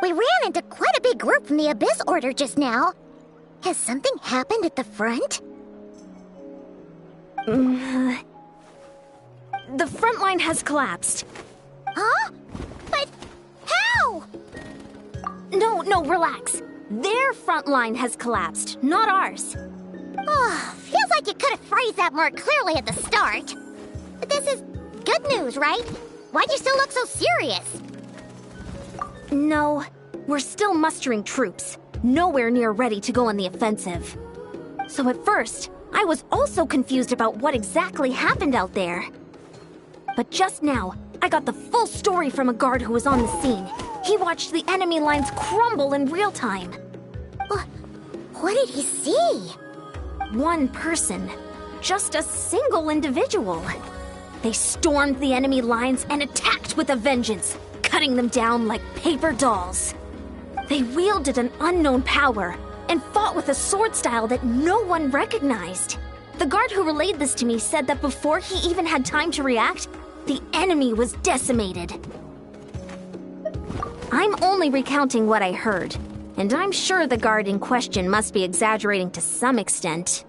We ran into quite a big group from the Abyss Order just now. Has something happened at the front? The front line has collapsed. Huh? But how? No, relax. Their front line has collapsed, not ours. Oh, feels like you could have phrased that more clearly at the start. But this is good news, right? Why'd you still look so serious? No, we're still mustering troops, nowhere near ready to go on the offensive. So at first, I was also confused about what exactly happened out there. But just now, I got the full story from a guard who was on the scene. He watched the enemy lines crumble in real time. What did he see? One person. Just a single individual. They stormed the enemy lines and attacked with a vengeance, cutting them down like paper dolls. They wielded an unknown power and fought with a sword style that no one recognized. The guard who relayed this to me said that before he even had time to react, the enemy was decimated. I'm only recounting what I heard, and I'm sure the guard in question must be exaggerating to some extent.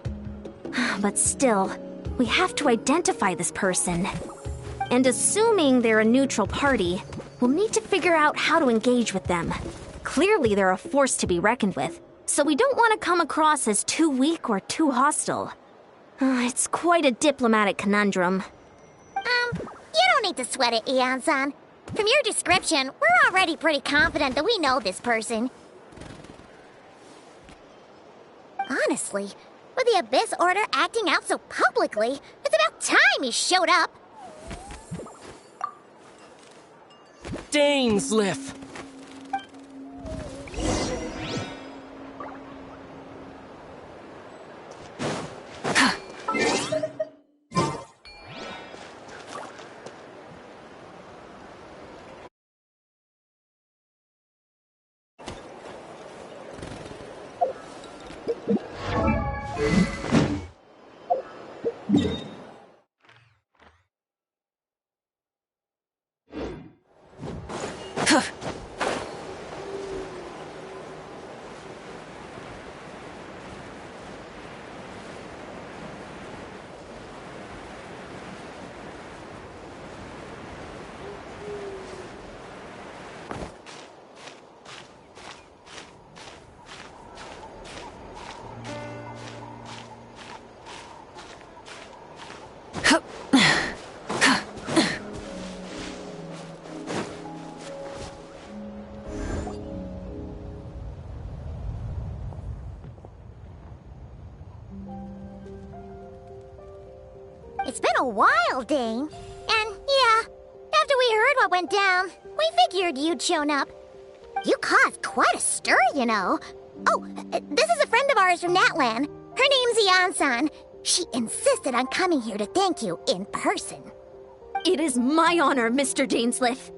But still, we have to identify this person. And assuming they're a neutral party, we'll need to figure out how to engage with them. Clearly they're a force to be reckoned with, so we don't want to come across as too weak or too hostile. It's quite a diplomatic conundrum. You don't need to sweat it, Eon-san. From your description, we're already pretty confident that we know this person. Honestly, with the Abyss Order acting out so publicly, it's about time he showed up. Dainsleif! It's been a while, Dane. And yeah, after we heard what went down, we figured you'd shown up. You caused quite a stir, you know. Oh, this is a friend of ours from Natlan. Her name's Eon-san. She insisted on coming here to thank you in person. It is my honor, Mr. Dainsleif.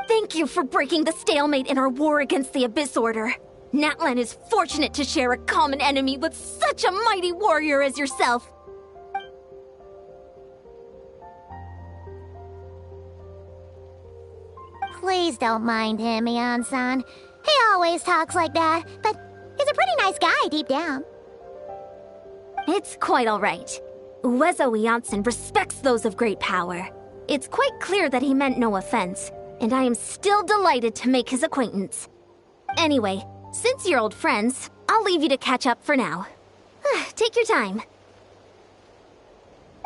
Thank you for breaking the stalemate in our war against the Abyss Order. Natlan is fortunate to share a common enemy with such a mighty warrior as yourself. Please don't mind him, Eon-san. He always talks like that, but he's a pretty nice guy deep down. It's quite all right. Uezo Eonson respects those of great power. It's quite clear that he meant no offense, and I am still delighted to make his acquaintance. Anyway, since you're old friends, I'll leave you to catch up for now. Take your time.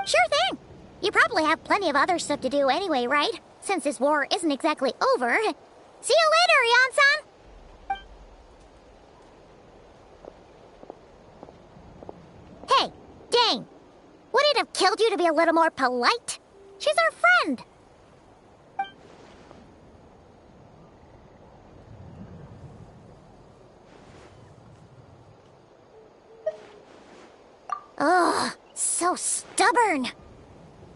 Sure thing. You probably have plenty of other stuff to do anyway, right? Since this war isn't exactly over. See you later, Eon-san! Hey, Dane. Would it have killed you to be a little more polite? She's our friend. So stubborn.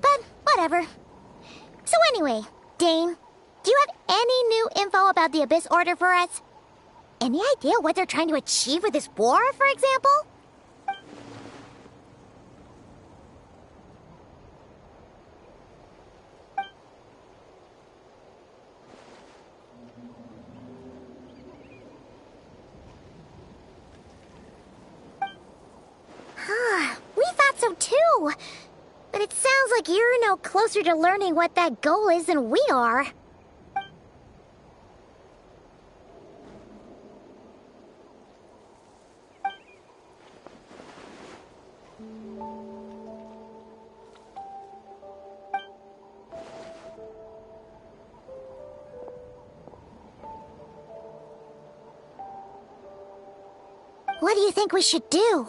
But whatever. So anyway, Dane, do you have any new info about the Abyss Order for us? Any idea what they're trying to achieve with this war, for example? We thought so too. But it sounds like you're no closer to learning what that goal is than we are. What do you think we should do?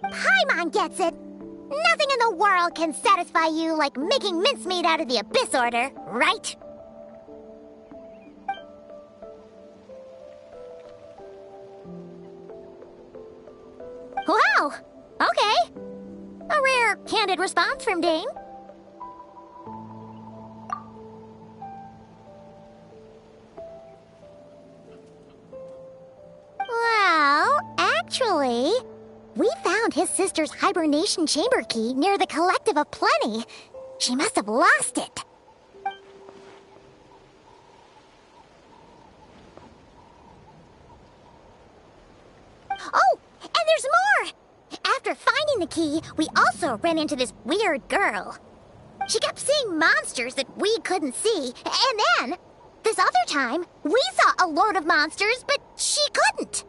Paimon gets it. Nothing in the world can satisfy you like making mincemeat out of the Abyss Order, right? Wow! Okay. A rare, candid response from Dane. Well, actually, we found his sister's hibernation chamber key near the Collective of Plenty. She must have lost it. Oh, and there's more! After finding the key, we also ran into this weird girl. She kept seeing monsters that we couldn't see, and then, this other time, we saw a lord of monsters, but she couldn't.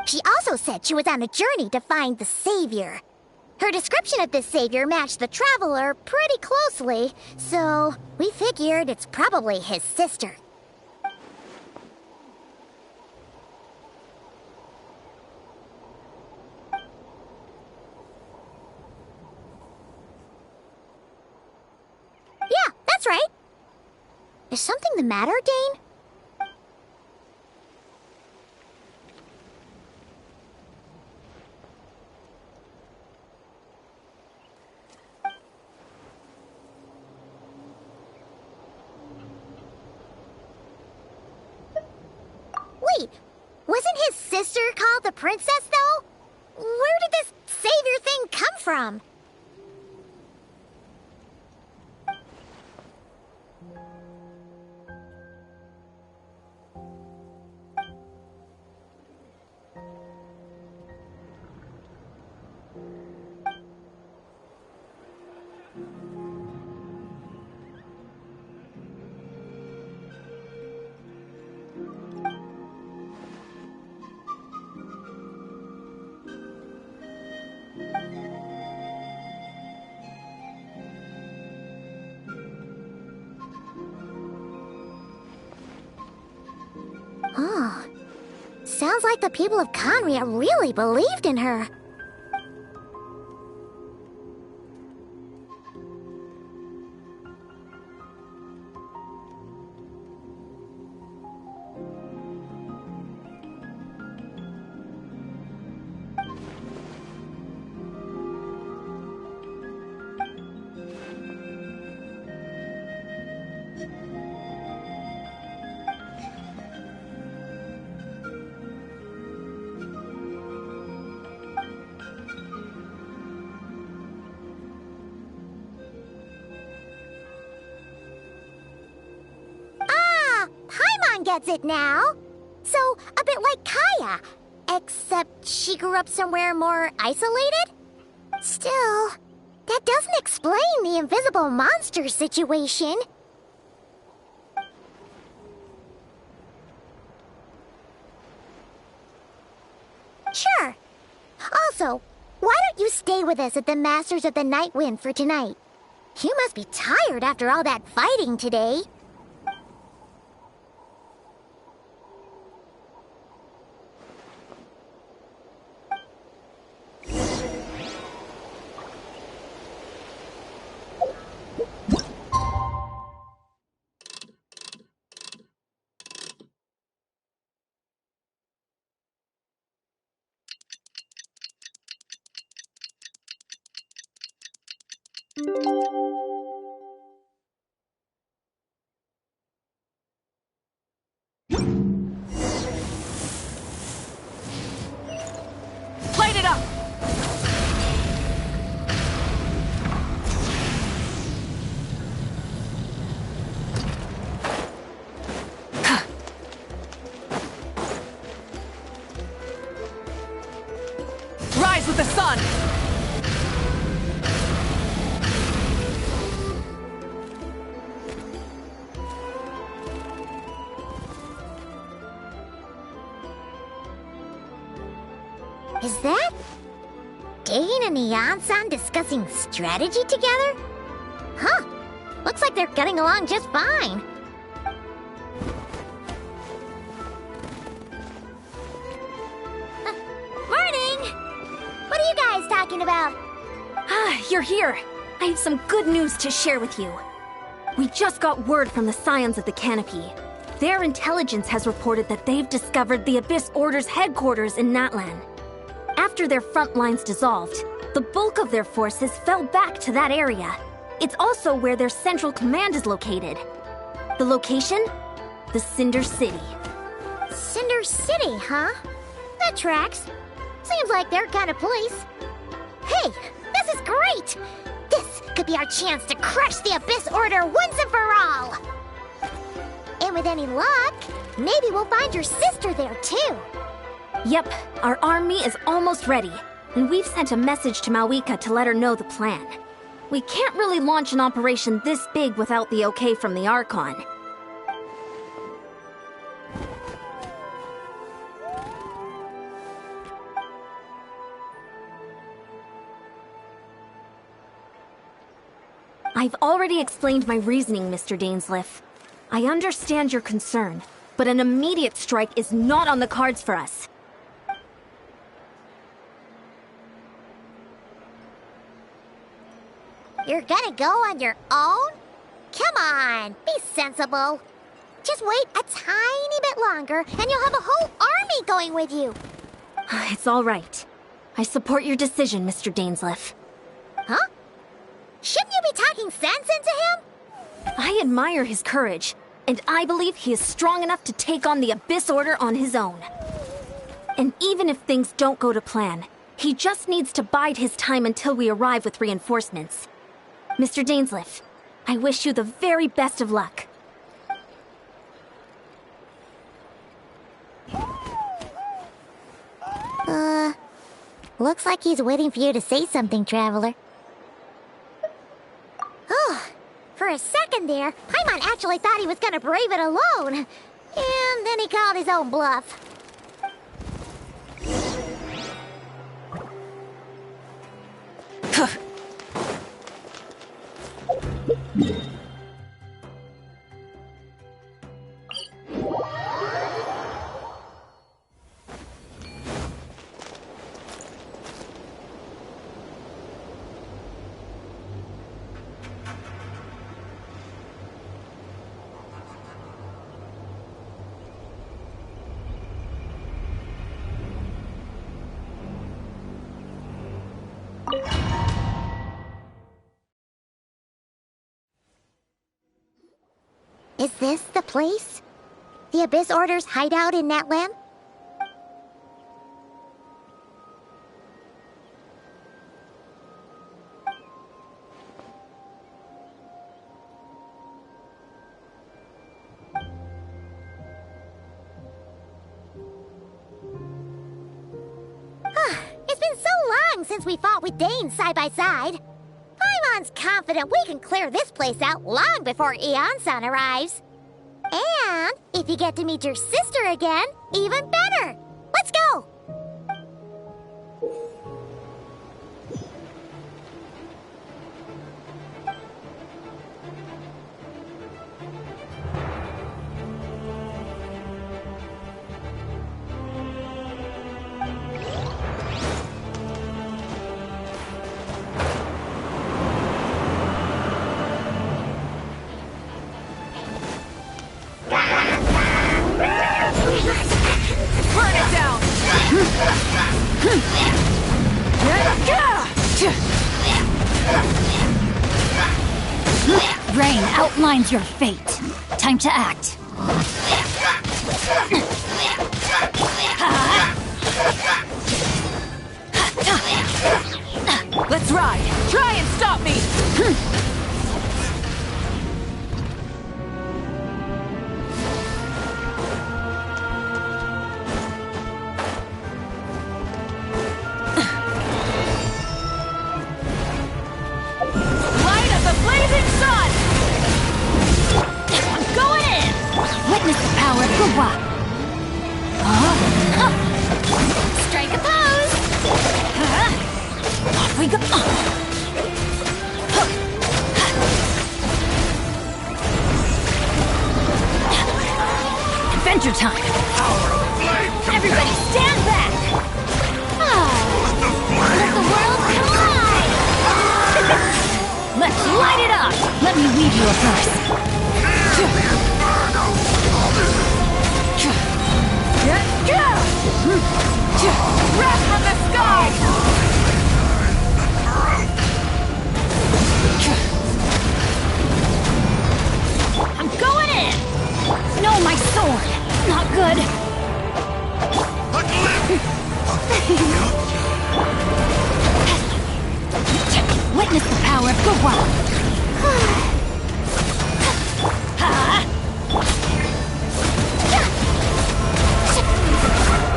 She also said she was on a journey to find the Savior. Her description of this Savior matched the Traveler pretty closely, so we figured it's probably his sister. Yeah, that's right. Is something the matter, Dane? Wait, wasn't his sister called the Princess, though? Where did this Savior thing come from? Oh, sounds like the people of Khaenri'ah really believed in her. Gets it now. So, a bit like Kaeya, except she grew up somewhere more isolated? Still, that doesn't explain the invisible monster situation. Sure. Also, why don't you stay with us at the Masters of the Night Wind for tonight? You must be tired after all that fighting today. the sun! Is that Dane and Eon-san discussing strategy together? Huh. Looks like they're getting along just fine. Morning! What are you guys talking about? Ah, you're here. I have some good news to share with you. We just got word from the Scions of the Canopy. Their intelligence has reported that they've discovered the Abyss Order's headquarters in Natlan. After their front lines dissolved, the bulk of their forces fell back to that area. It's also where their central command is located. The location? The Cinder City. Cinder City, huh? That tracks. Seems like their kind of place. Hey, this is great! This could be our chance to crush the Abyss Order once and for all! And with any luck, maybe we'll find your sister there too. Yep, our army is almost ready, and we've sent a message to Mawika to let her know the plan. We can't really launch an operation this big without the okay from the Archon. I've already explained my reasoning, Mr. Dainsleif. I understand your concern, but an immediate strike is not on the cards for us. You're gonna go on your own? Come on, be sensible. Just wait a tiny bit longer, and you'll have a whole army going with you. It's all right. I support your decision, Mr. Dainsleif. Huh? Shouldn't you be talking sense into him? I admire his courage, and I believe he is strong enough to take on the Abyss Order on his own. And even if things don't go to plan, he just needs to bide his time until we arrive with reinforcements. Mr. Dainsleif, I wish you the very best of luck. Looks like he's waiting for you to say something, Traveler. Oh, for a second there, Paimon actually thought he was gonna brave it alone. And then he called his own bluff. Is this the place? The Abyss Order's hideout in Natlan? It's been so long since we fought with Dane side by side. Paimon's confident we can clear this place out long before Eon-san arrives. And if you get to meet your sister again, even better. Let's go! Burn it down! Rain outlines your fate. Time to act. Let's ride! Try and stop me! Adventure time! Everybody stand back! Let the world collide! Let's light it up! Let me weave you a verse. Wrath from the sky! I'm going in! No, my sword! Not good! Witness the power of goodwill!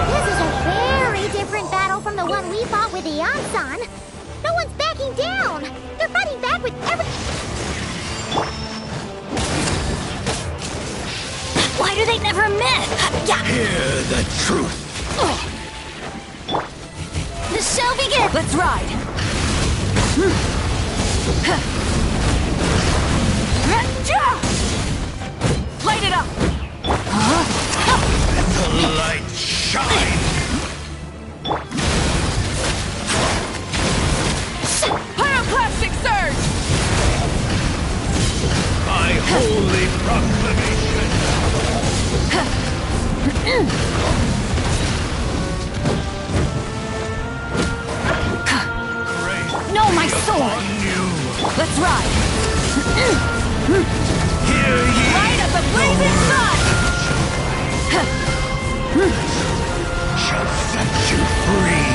This is a very different battle from the one we fought with the Ansan. No one's backing down. They're fighting back with every... Why do they never miss? Hear the truth. The show begins! Let's ride! Light it up! Let the light shine. Pyroclastic surge! By holy proclamation. No, my sword! Let's ride! Hear ye Light of the blazing sun! shall set you free.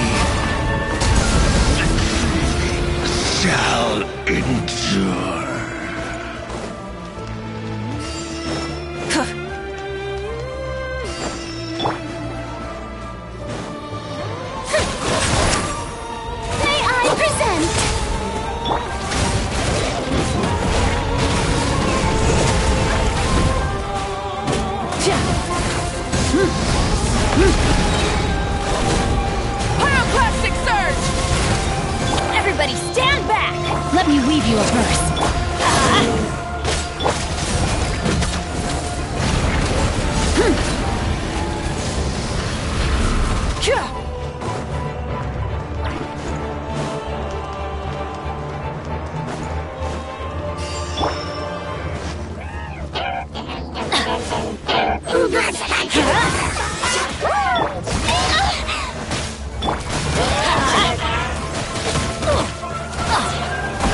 Shall endure. May I present... Pyroclastic surge! Everybody stand back! Let me weave you a verse.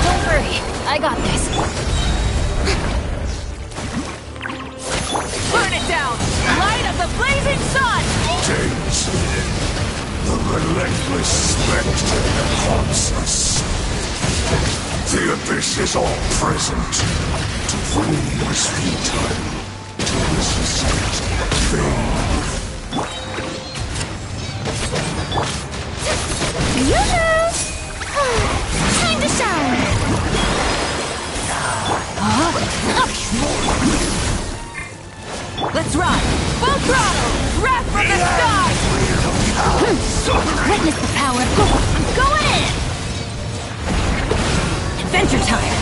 Don't worry, I got this. Burn it down! Light of the blazing sun! James, the relentless spectre that haunts us. The abyss is all present. To flee is futile. To resist it, vain. Yoo-hoo! Time to shine! Let's ride! Full throttle! Wrath from the sky! Witness the power of goodwill. I'm going in! Adventure time!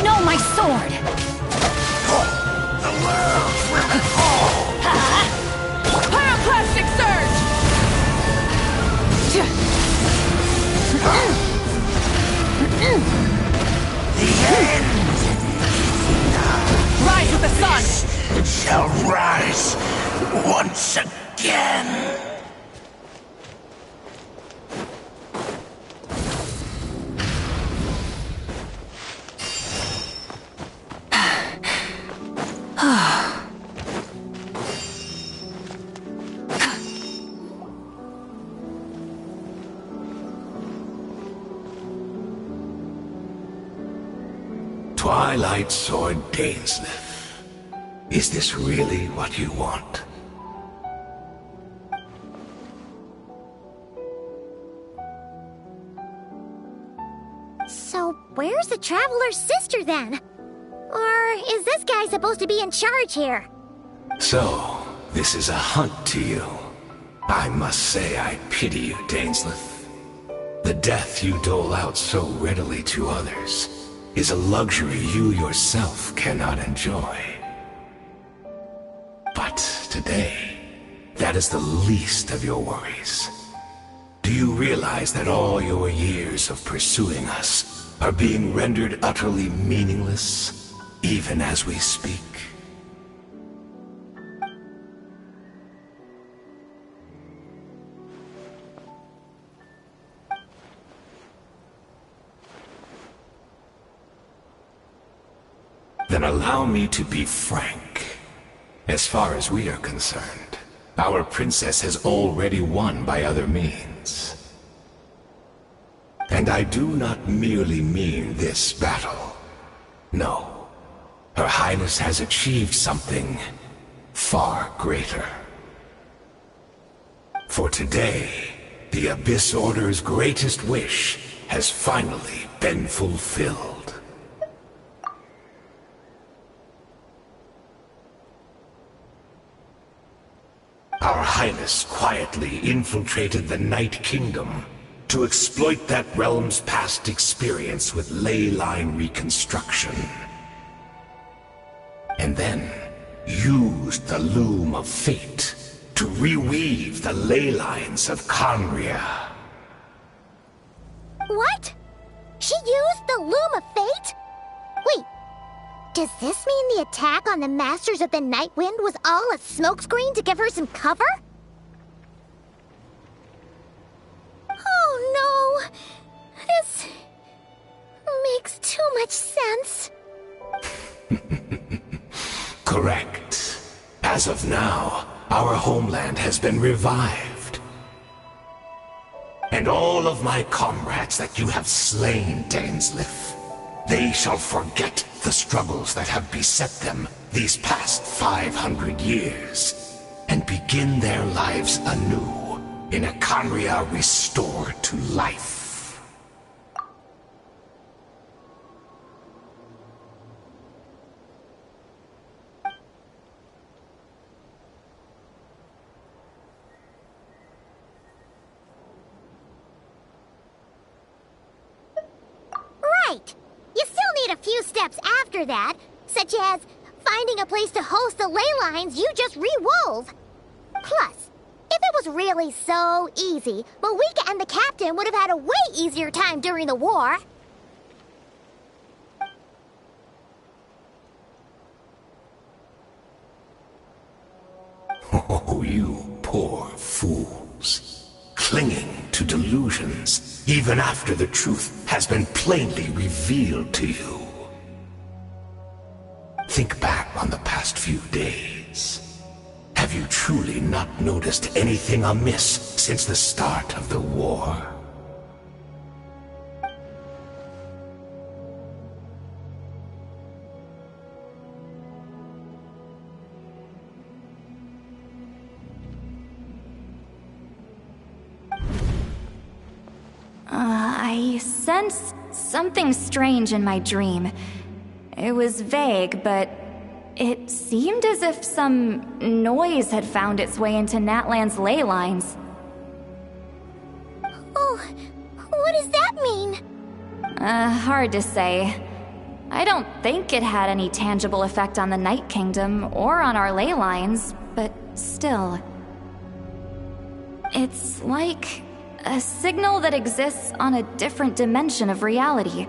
No, my sword! Pyroclastic surge! Rise with the sun! Shall rise once again. Twilight Sword Dainsleif. Is this really what you want? So, where's the Traveler's sister then? Or is this guy supposed to be in charge here? So, this is a hunt to you. I must say I pity you, Dainsleif. The death you dole out so readily to others is a luxury you yourself cannot enjoy. But today, that is the least of your worries. Do you realize that all your years of pursuing us are being rendered utterly meaningless, even as we speak? Then allow me to be frank. As far as we are concerned, our princess has already won by other means. And I do not merely mean this battle. No. Her Highness has achieved something far greater. For today, the Abyss Order's greatest wish has finally been fulfilled. Our Highness quietly infiltrated the Night Kingdom to exploit that realm's past experience with ley line reconstruction. And then used the Loom of Fate to reweave the ley lines of Khaenri'ah. What? She used the Loom of Fate? Wait, does this mean the attack on the Masters of the Nightwind was all a smokescreen to give her some cover? Oh no! This makes too much sense. Correct. As of now, our homeland has been revived. And all of my comrades that you have slain, Dainsleif, they shall forget the struggles that have beset them these past 500 years, and begin their lives anew in a Khaenri'ah restored to life. Right! You still need a few steps after that, such as finding a place to host the ley lines you just re-wove. Plus, if it was really so easy, Moeka and the captain would have had a way easier time during the war. Oh, you poor fools. Clinging to delusions, even after the truth has been plainly revealed to you. Think back on the past few days. Have you truly not noticed anything amiss since the start of the war? I sensed something strange in my dream. It was vague, but it seemed as if some noise had found its way into Natlan's ley lines. Oh, what does that mean? Hard to say. I don't think it had any tangible effect on the Night Kingdom or on our ley lines, but still. It's like a signal that exists on a different dimension of reality.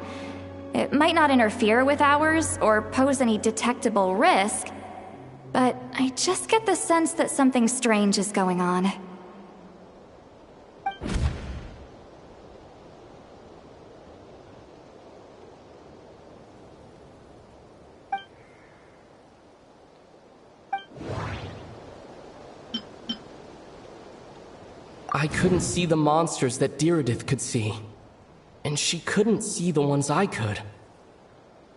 It might not interfere with ours or pose any detectable risk, but I just get the sense that something strange is going on. I couldn't see the monsters that Diridith could see. And she couldn't see the ones I could.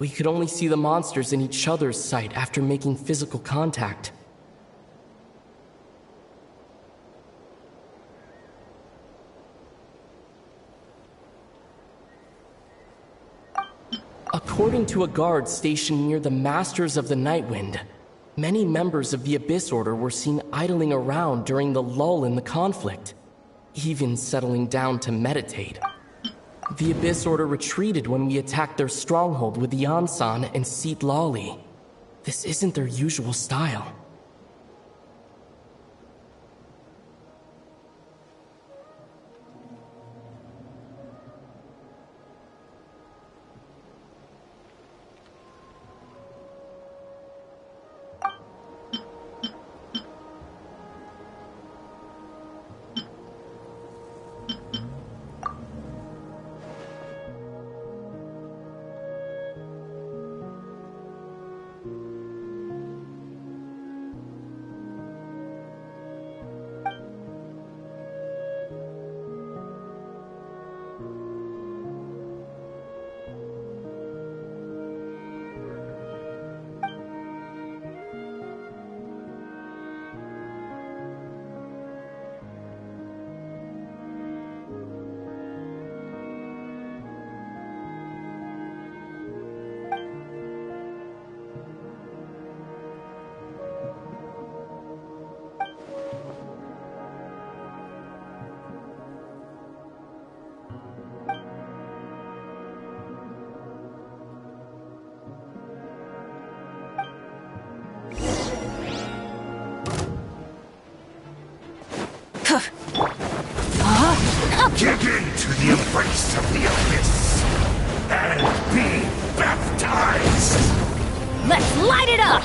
We could only see the monsters in each other's sight after making physical contact. According to a guard stationed near the Masters of the Nightwind, many members of the Abyss Order were seen idling around during the lull in the conflict, even settling down to meditate. The Abyss Order retreated when we attacked their stronghold with Yansan and Seat Lawley. This isn't their usual style. Give in to the embrace of the Abyss and be baptized! Let's light it up!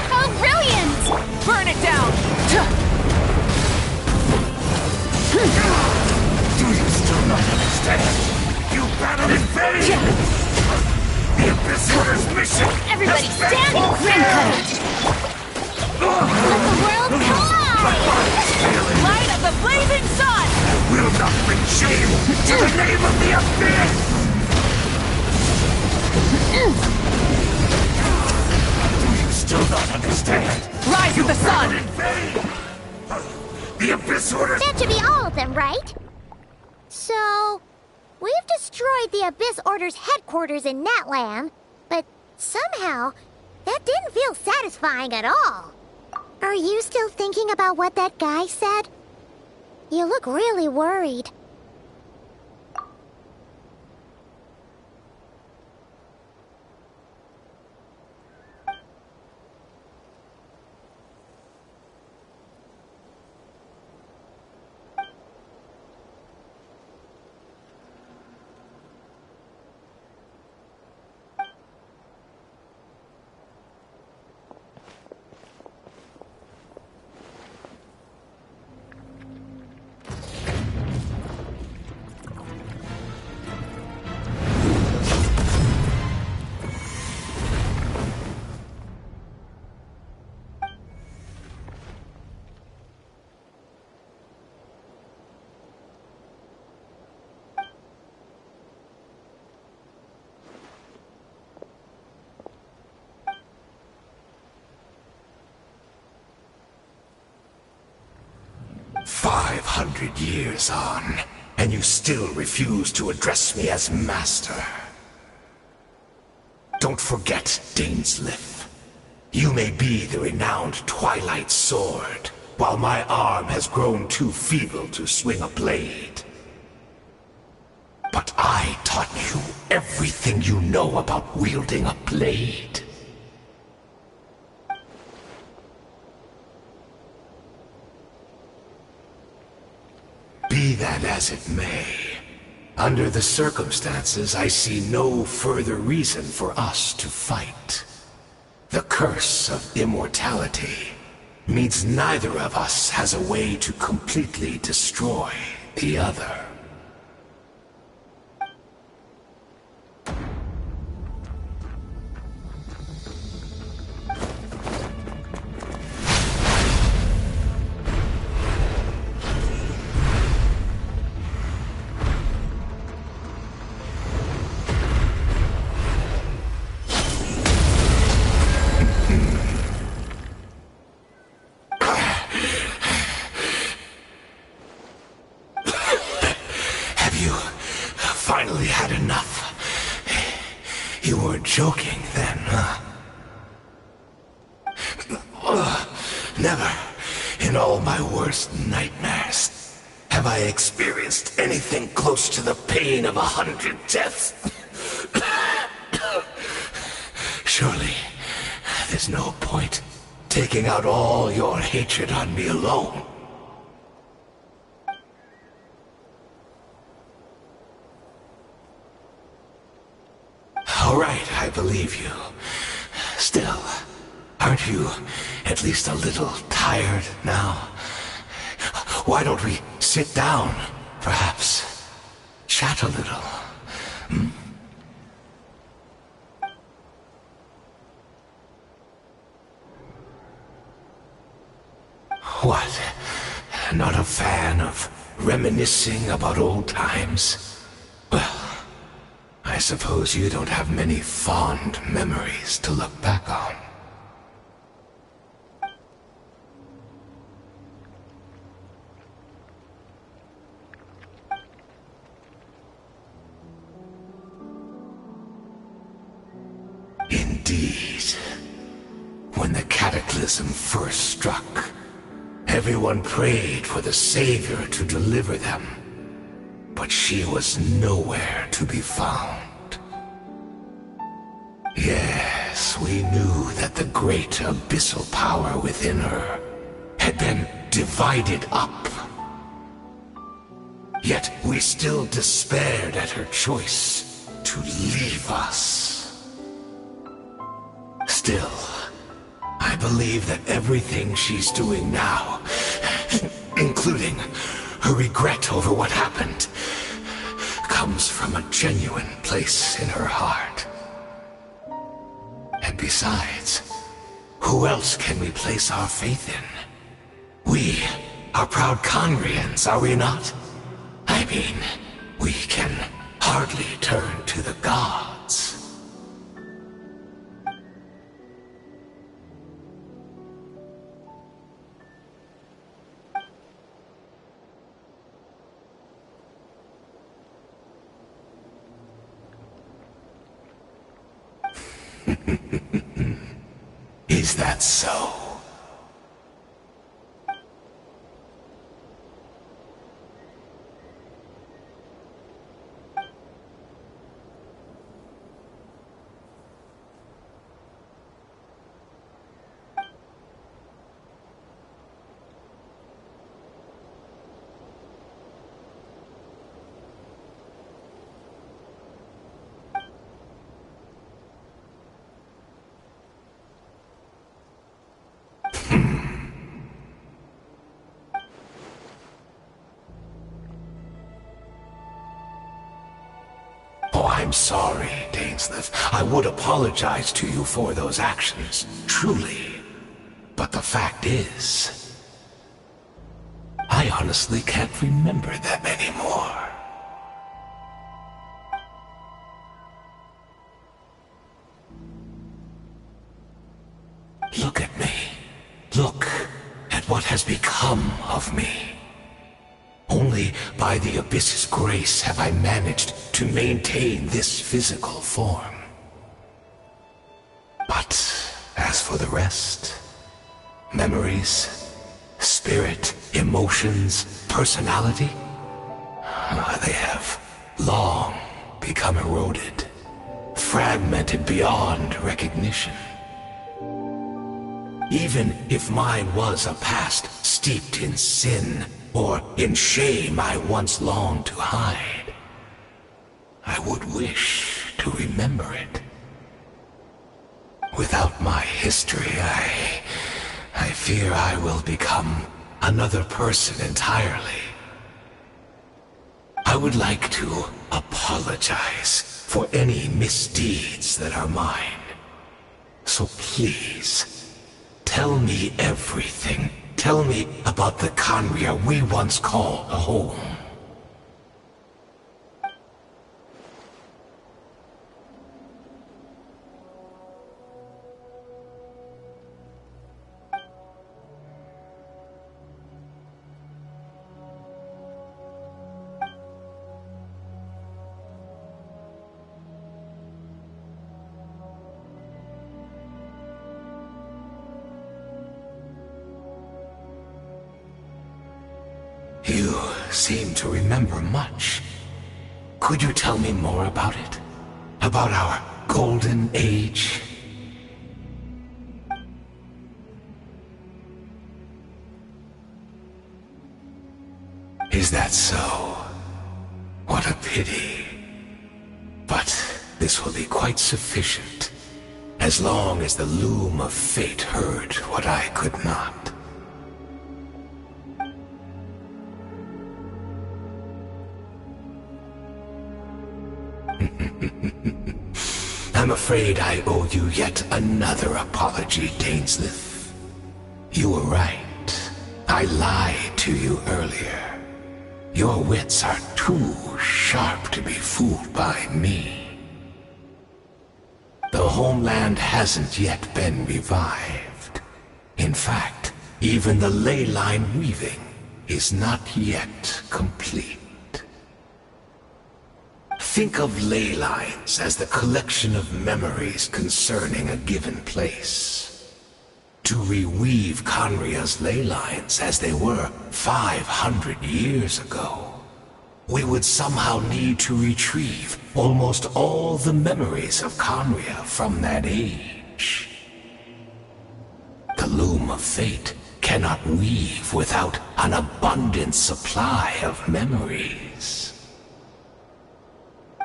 How brilliant! Burn it down! Do you still not understand? You battled in vain! The Abyss Order's mission! Everybody has been stand! Grim fulfilled! Let the world collide! Light of the blazing sun! Will not bring shame to the name of the Abyss! Do you still not understand? Rise with the sun! In vain! The Abyss Order's... That should be all of them, right? So, we've destroyed the Abyss Order's headquarters in Natlan, but somehow, that didn't feel satisfying at all. Are you still thinking about what that guy said? You look really worried. Years on, and you still refuse to address me as Master. Don't forget, Dainsleif. You may be the renowned Twilight Sword, while my arm has grown too feeble to swing a blade. But I taught you everything you know about wielding a blade. Be that as it may, under the circumstances, I see no further reason for us to fight. The curse of immortality means neither of us has a way to completely destroy the other. Finally had enough. You weren't joking then, huh? Never, in all my worst nightmares, have have I experienced anything close to the pain of 100 deaths. Surely, there's no point taking out all your hatred on me alone. All right, I believe you. Still, aren't you at least a little tired now? Why don't we sit down, perhaps? Chat a little. What? Not a fan of reminiscing about old times? Well, I suppose you don't have many fond memories to look back on. Indeed. When the cataclysm first struck, everyone prayed for the Savior to deliver them, but she was nowhere to be found. Yes, we knew that the great abyssal power within her had been divided up. Yet we still despaired at her choice to leave us. Still, I believe that everything she's doing now, including her regret over what happened, comes from a genuine place in her heart. And besides, who else can we place our faith in? We are proud Conrians, are we not? I mean, we can hardly turn to the gods. Is that so? Oh, I'm sorry, Dainsleif. I would apologize to you for those actions, truly. But the fact is, I honestly can't remember them anymore. Look at me. Look at what has become of me. Only by the Abyss's grace have I managed to maintain this physical form. But as for the rest, memories, spirit, emotions, personality, they have long become eroded, fragmented beyond recognition. Even if mine was a past steeped in sin, or in shame I once longed to hide, I would wish to remember it. Without my history, I fear I will become another person entirely. I would like to apologize for any misdeeds that are mine. So please, tell me everything. Tell me about the Khaenri'ah we once called home. You seem to remember much. Could you tell me more about it? About our golden age? Is that so? What a pity. But this will be quite sufficient, as long as the loom of fate heard what I could not. I'm afraid I owe you yet another apology, Dainsleif. You were right. I lied to you earlier. Your wits are too sharp to be fooled by me. The homeland hasn't yet been revived. In fact, even the ley line weaving is not yet complete. Think of ley lines as the collection of memories concerning a given place. To reweave Khaenri'ah's ley lines as they were 500 years ago, we would somehow need to retrieve almost all the memories of Khaenri'ah from that age. The loom of fate cannot weave without an abundant supply of memories.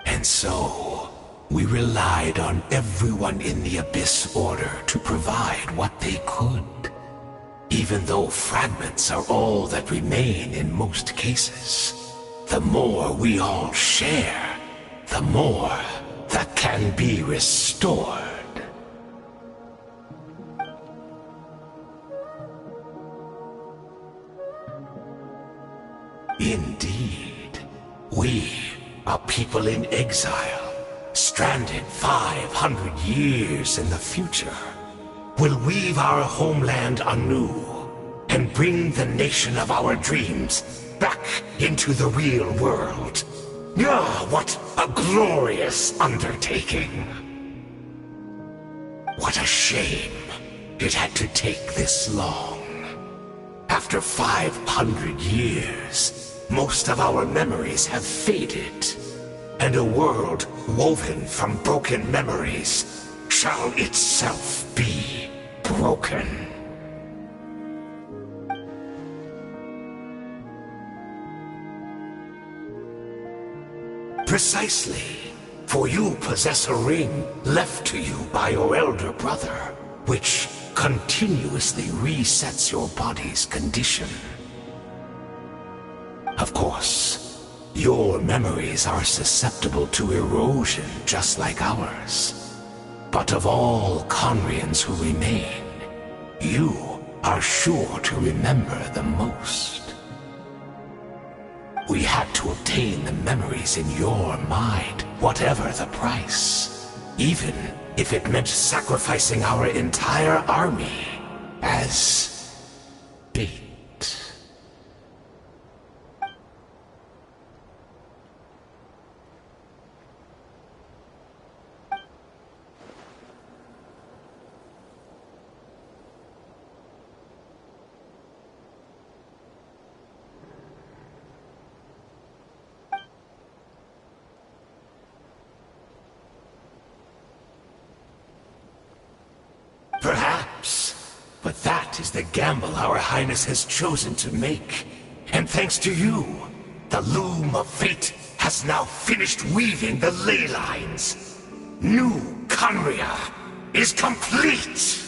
And so, we relied on everyone in the Abyss Order to provide what they could, even though fragments are all that remain in most cases. The more we all share, the more that can be restored. Indeed, we are people in exile, stranded 500 years in the future, will weave our homeland anew and bring the nation of our dreams back into the real world. Ah, what a glorious undertaking! What a shame it had to take this long. After 500 years, most of our memories have faded, and a world woven from broken memories shall itself be broken. Precisely, for you possess a ring left to you by your elder brother, which continuously resets your body's condition. Of course, your memories are susceptible to erosion just like ours. But of all Khaenri'ahns who remain, you are sure to remember the most. We had to obtain the memories in your mind, whatever the price, even if it meant sacrificing our entire army as bait. Perhaps, but that is the gamble our Highness has chosen to make. And thanks to you, the loom of fate has now finished weaving the ley lines. New Khaenri'ah is complete!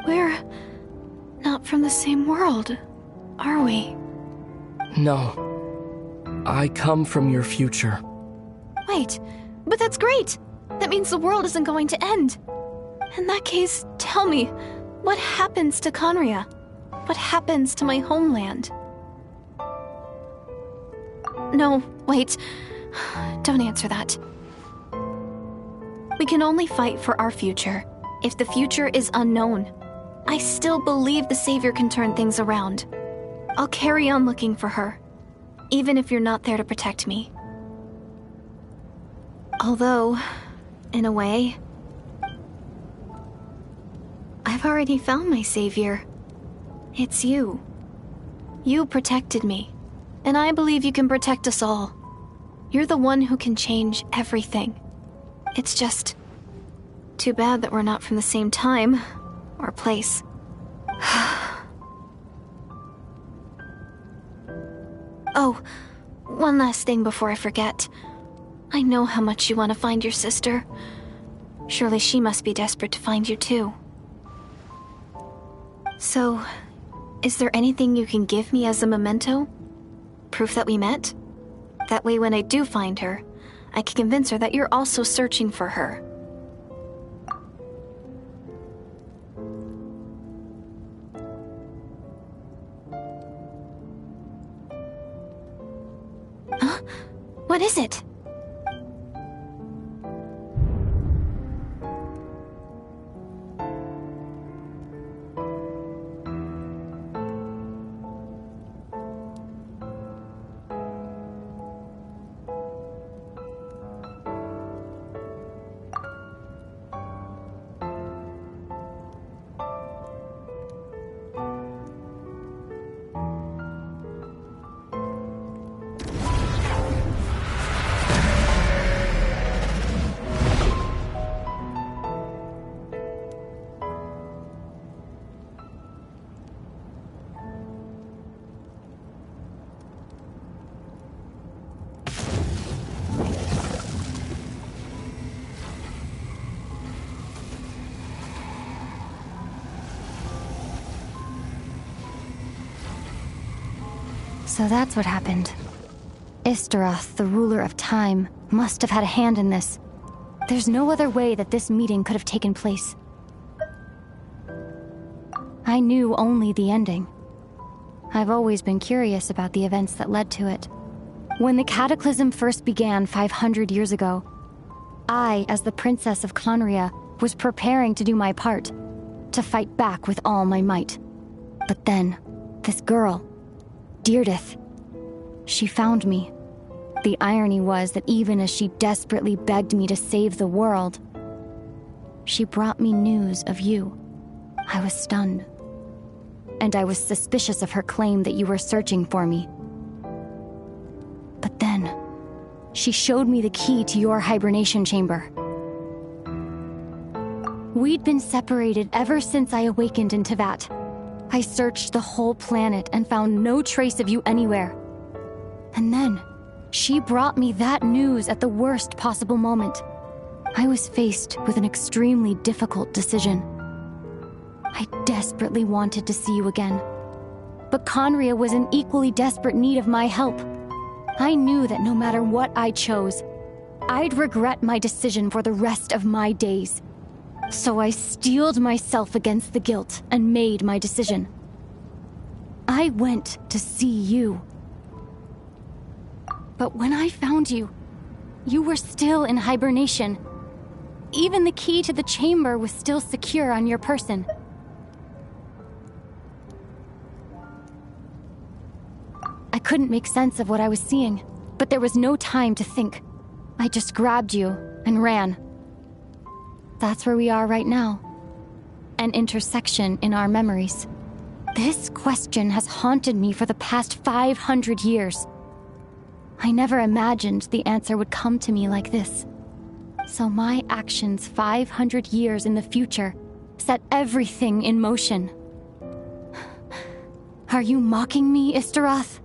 We're not from the same world, are we? No. I come from your future. Wait, but that's great! That means the world isn't going to end. In that case, tell me, what happens to Conria? What happens to my homeland? No, wait. Don't answer that. We can only fight for our future. If the future is unknown, I still believe the Savior can turn things around. I'll carry on looking for her, even if you're not there to protect me. Although, in a way, I've already found my Savior. It's you. You protected me, and I believe you can protect us all. You're the one who can change everything. It's just too bad that we're not from the same time or place. Oh, one last thing before I forget. I know how much you want to find your sister. Surely she must be desperate to find you too. So, is there anything you can give me as a memento? Proof that we met? That way when I do find her, I can convince her that you're also searching for her. Huh? What is it? So that's what happened. Istaroth, the ruler of time, must have had a hand in this. There's no other way that this meeting could have taken place. I knew only the ending. I've always been curious about the events that led to it. When the Cataclysm first began 500 years ago, I, as the Princess of Conria, was preparing to do my part, to fight back with all my might. But then, this girl, Deirdith, she found me. The irony was that even as she desperately begged me to save the world, she brought me news of you. I was stunned. And I was suspicious of her claim that you were searching for me. But then, she showed me the key to your hibernation chamber. We'd been separated ever since I awakened in Teyvat. I searched the whole planet and found no trace of you anywhere. And then, she brought me that news at the worst possible moment. I was faced with an extremely difficult decision. I desperately wanted to see you again. But Conria was in equally desperate need of my help. I knew that no matter what I chose, I'd regret my decision for the rest of my days. So I steeled myself against the guilt and made my decision. I went to see you. But when I found you, you were still in hibernation. Even the key to the chamber was still secure on your person. I couldn't make sense of what I was seeing, but there was no time to think. I just grabbed you and ran. That's where we are right now. An intersection in our memories. This question has haunted me for the past 500 years. I never imagined the answer would come to me like this. So my actions 500 years in the future set everything in motion. Are you mocking me, Istaroth?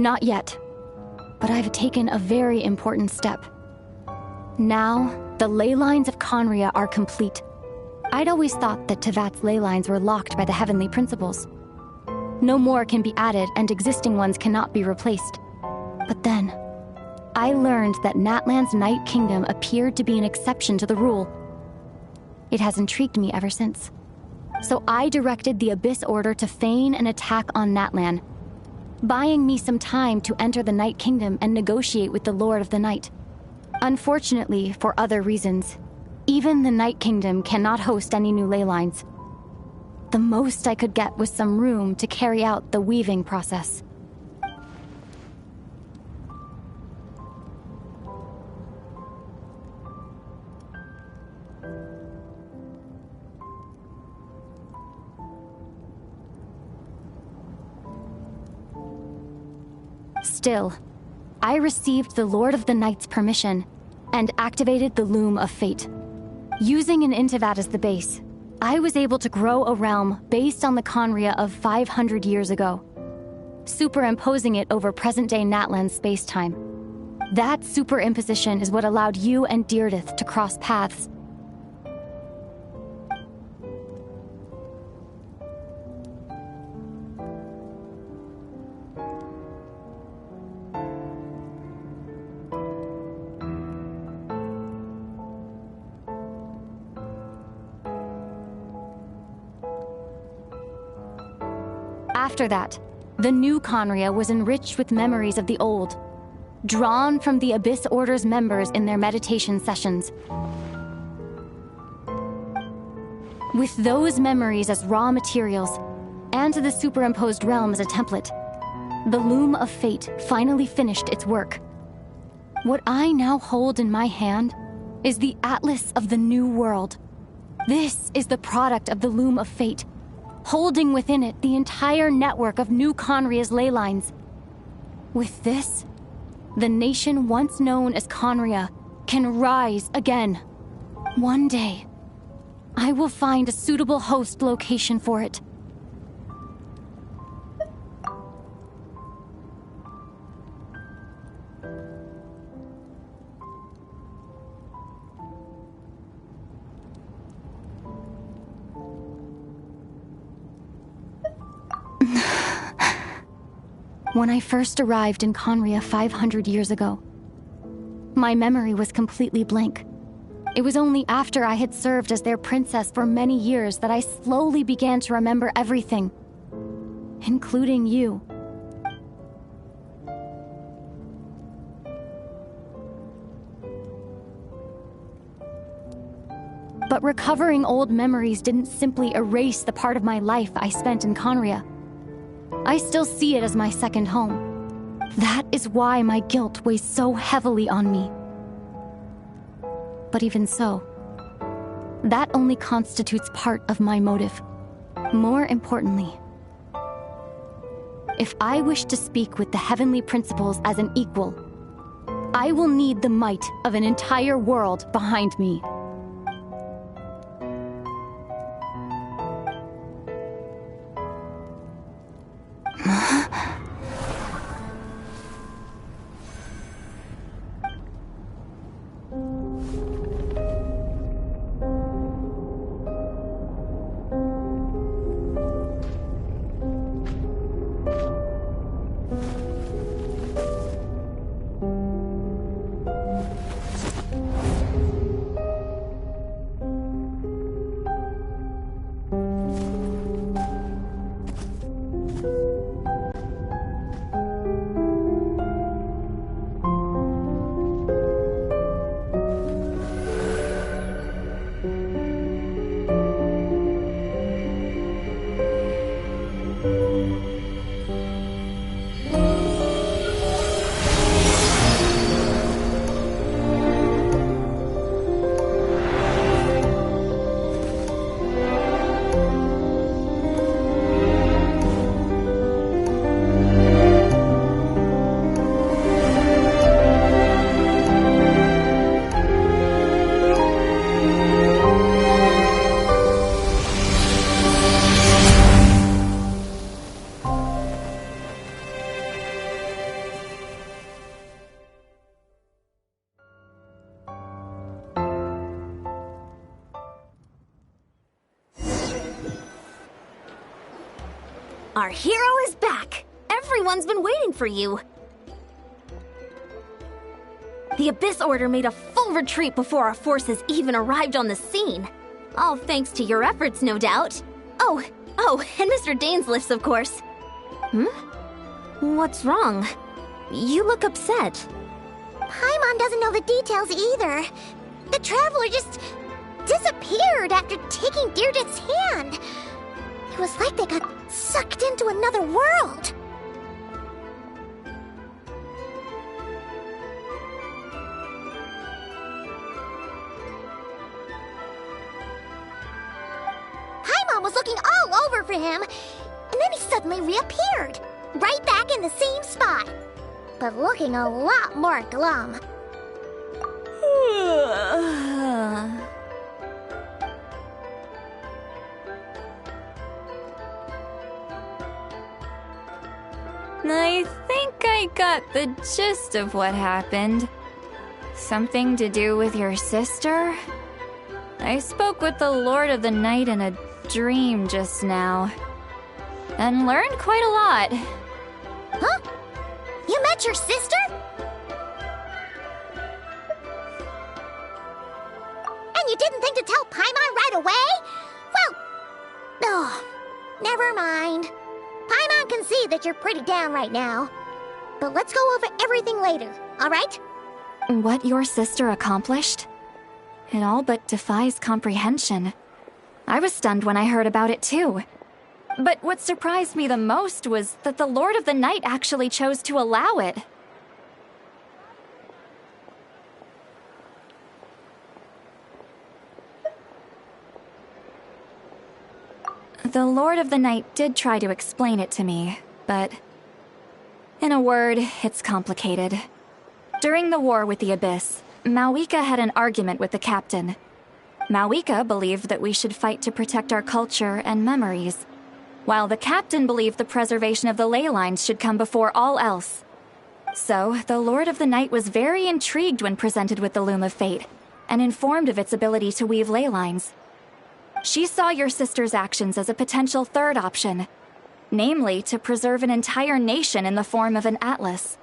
Not yet. But I've taken a very important step. Now, the ley lines of Khaenri'ah are complete. I'd always thought that Teyvat's ley lines were locked by the heavenly principles. No more can be added, and existing ones cannot be replaced. But then, I learned that Natlan's Night Kingdom appeared to be an exception to the rule. It has intrigued me ever since. So I directed the Abyss Order to feign an attack on Natlan, buying me some time to enter the Night Kingdom and negotiate with the Lord of the Night. Unfortunately, for other reasons, even the Night Kingdom cannot host any new ley lines. The most I could get was some room to carry out the weaving process. Still, I received the Lord of the Night's permission and activated the Loom of Fate. Using an Intivat as the base, I was able to grow a realm based on the Khaenri'ah of 500 years ago, superimposing it over present-day Natlan space-time. That superimposition is what allowed you and Deirdre to cross paths. After that, the new Khaenri'ah was enriched with memories of the old, drawn from the Abyss Order's members in their meditation sessions. With those memories as raw materials, and the superimposed realm as a template, the Loom of Fate finally finished its work. What I now hold in my hand is the Atlas of the New World. This is the product of the Loom of Fate, holding within it the entire network of New Khaenri'ah's ley lines. With this, the nation once known as Khaenri'ah can rise again. One day, I will find a suitable host location for it. When I first arrived in Khaenri'ah 500 years ago, my memory was completely blank. It was only after I had served as their princess for many years that I slowly began to remember everything, including you. But recovering old memories didn't simply erase the part of my life I spent in Khaenri'ah. I still see it as my second home. That is why my guilt weighs so heavily on me. But even so, that only constitutes part of my motive. More importantly, if I wish to speak with the heavenly principles as an equal, I will need the might of an entire world behind me. Our hero is back! Everyone's been waiting for you! The Abyss Order made a full retreat before our forces even arrived on the scene. All thanks to your efforts, no doubt. Oh, and Mr. Dainsliff's, of course. What's wrong? You look upset. Paimon doesn't know the details either. The Traveler just disappeared after taking Deirdith's hand. It was like they got sucked into another world. Paimon was looking all over for him, and then he suddenly reappeared, right back in the same spot, but looking a lot more glum. I think I got the gist of what happened. Something to do with your sister? I spoke with the Lord of the Night in a dream just now, and learned quite a lot. Huh? You met your sister? And you didn't think to tell Paimon right away? Well, never mind. Paimon can see that you're pretty down right now. But let's go over everything later, alright? What your sister accomplished? It all but defies comprehension. I was stunned when I heard about it too. But what surprised me the most was that the Lord of the Night actually chose to allow it. The Lord of the Night did try to explain it to me, but in a word, it's complicated. During the war with the Abyss, Malwika had an argument with the captain. Malwika believed that we should fight to protect our culture and memories, while the captain believed the preservation of the ley lines should come before all else. So, the Lord of the Night was very intrigued when presented with the Loom of Fate, and informed of its ability to weave ley lines. She saw your sister's actions as a potential third option, namely to preserve an entire nation in the form of an atlas.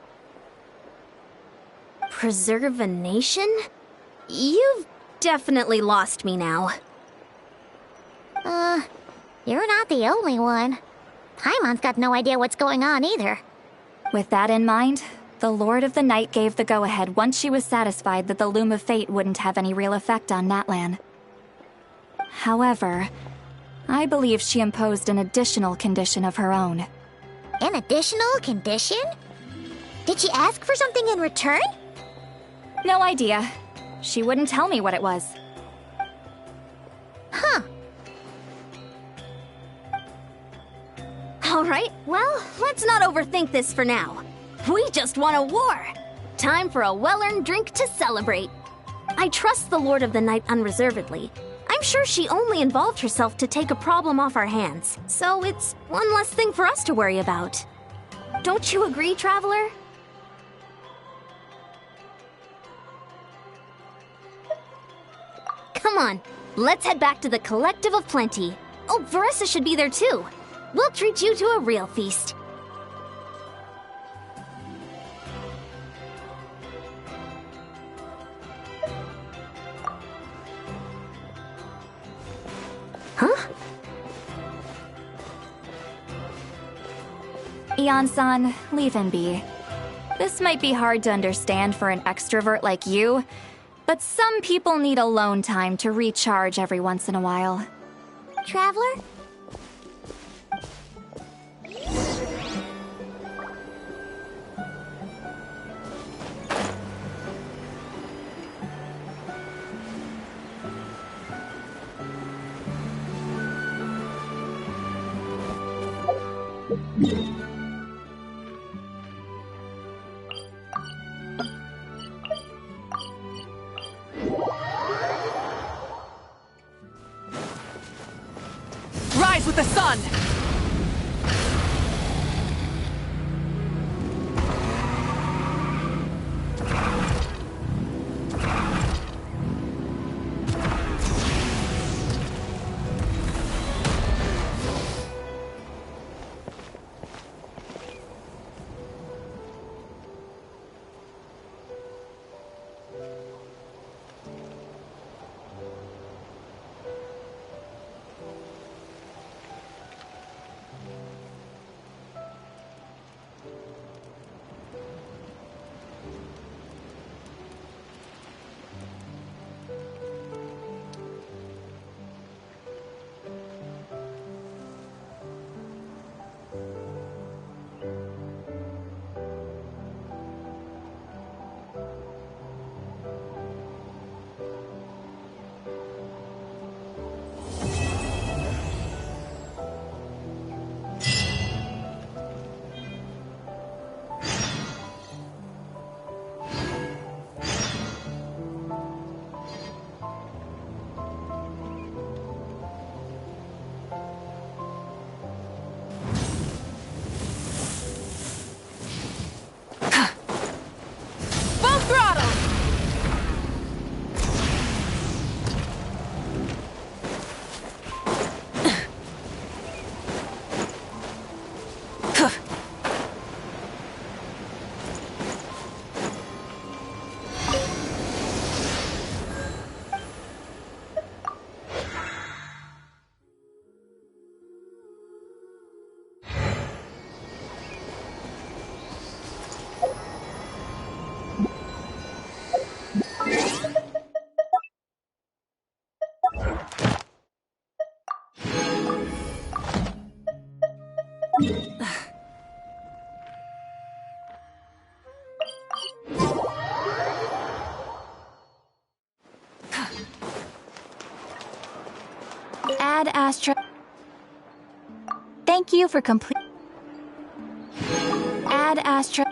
Preserve a nation? You've definitely lost me now. You're not the only one. Paimon's got no idea what's going on either. With that in mind, the Lord of the Night gave the go-ahead once she was satisfied that the Loom of Fate wouldn't have any real effect on Natlan. However, I believe she imposed an additional condition of her own. An additional condition? Did she ask for something in return? No idea. She wouldn't tell me what it was. Huh. Alright, well, let's not overthink this for now. We just won a war! Time for a well-earned drink to celebrate. I trust the Lord of the Night unreservedly. I'm sure she only involved herself to take a problem off our hands, so it's one less thing for us to worry about. Don't you agree, Traveler? Come on, let's head back to the Collective of Plenty. Oh, Veressa should be there too. We'll treat you to a real feast. Huh? Ian-san, leave him be. This might be hard to understand for an extrovert like you, but some people need alone time to recharge every once in a while. Traveler? Rise with the sun! Ad Astra. Thank you for complete. Ad Astra.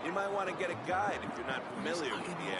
You might want to get a guide if you're not familiar with the area.